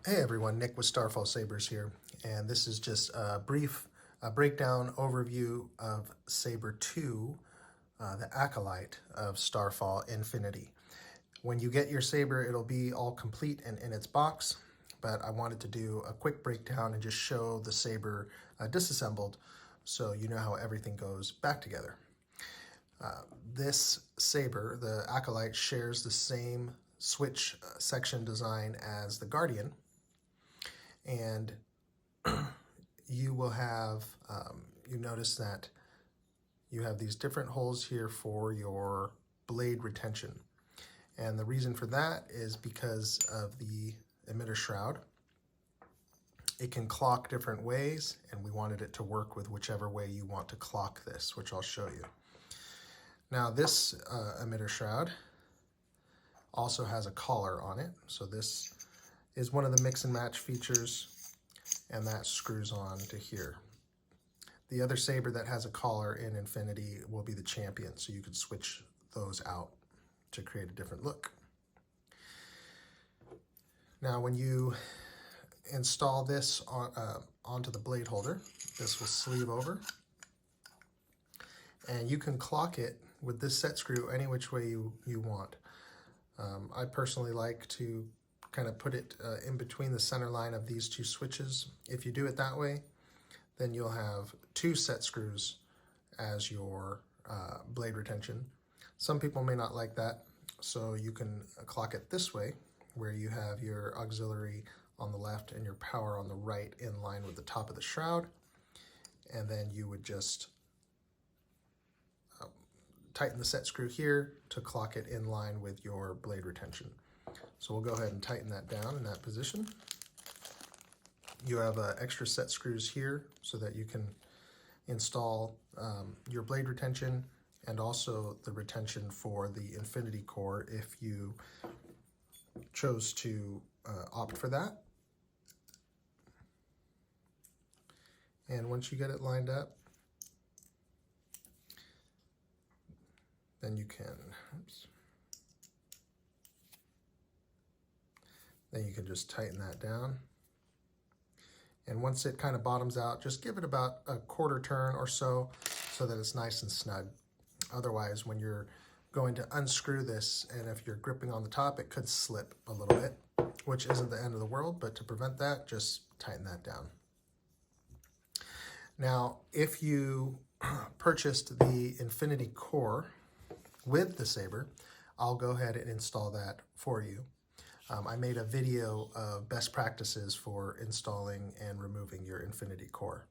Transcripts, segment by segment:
Hey everyone, Nick with Starfall Sabers here, and this is just a brief breakdown overview of Saber 2, the Acolyte of Starfall Infinity. When you get your Saber, it'll be all complete and in its box, but I wanted to do a quick breakdown and just show the Saber disassembled so you know how everything goes back together. This Saber, the Acolyte, shares the same switch section design as the Guardian, and you will have, you notice that you have these different holes here for your blade retention. And the reason for that is because of the emitter shroud. It can clock different ways, and we wanted it to work with whichever way you want to clock this, which I'll show you. Now this emitter shroud also has a collar on it. So this is one of the mix and match features, and that screws on to here. The other Saber that has a collar in Infinity will be the Champion, so you could switch those out to create a different look. Now when you install this onto the blade holder, this will sleeve over, and you can clock it with this set screw any which way you want. I personally like to kind of put it in between the center line of these two switches. If you do it that way, then you'll have two set screws as your blade retention. Some people may not like that, so you can clock it this way, where you have your auxiliary on the left and your power on the right in line with the top of the shroud, and then you would just tighten the set screw here to clock it in line with your blade retention. So we'll go ahead and tighten that down in that position. You have extra set screws here so that you can install your blade retention and also the retention for the Infinity core if you chose to opt for that. And once you get it lined up, then you can, then you can just tighten that down. And once it kind of bottoms out, just give it about a quarter turn or so that it's nice and snug. Otherwise, when you're going to unscrew this, and if you're gripping on the top, it could slip a little bit, which isn't the end of the world, but to prevent that, just tighten that down. Now, if you purchased the Infinity core with the Saber, I'll go ahead and install that for you. I made a video of best practices for installing and removing your Infinity core.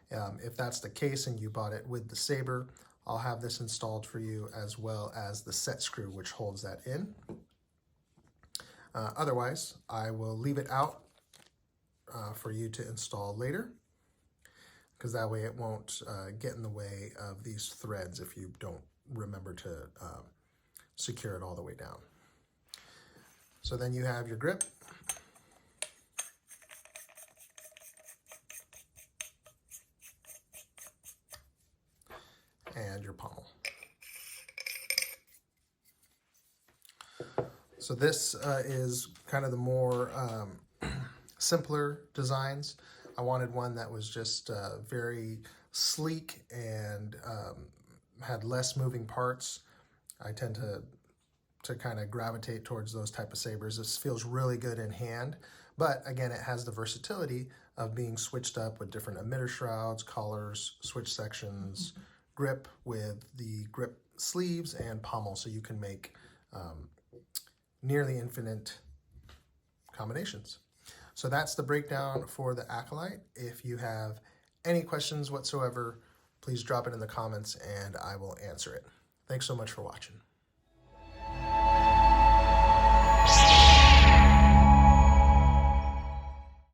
If that's the case and you bought it with the Saber, I'll have this installed for you, as well as the set screw which holds that in. Otherwise, I will leave it out for you to install later, because that way it won't get in the way of these threads if you don't remember to secure it all the way down. So then you have your grip, and your pommel. So this is kind of the more simpler designs. I wanted one that was just very sleek and had less moving parts. I tend to kind of gravitate towards those type of sabers. This feels really good in hand, but again, it has the versatility of being switched up with different emitter shrouds, collars, switch sections, grip with the grip sleeves, and pommel, so you can make nearly infinite combinations. So that's the breakdown for the Acolyte. If you have any questions whatsoever, please drop it in the comments and I will answer it. Thanks so much for watching.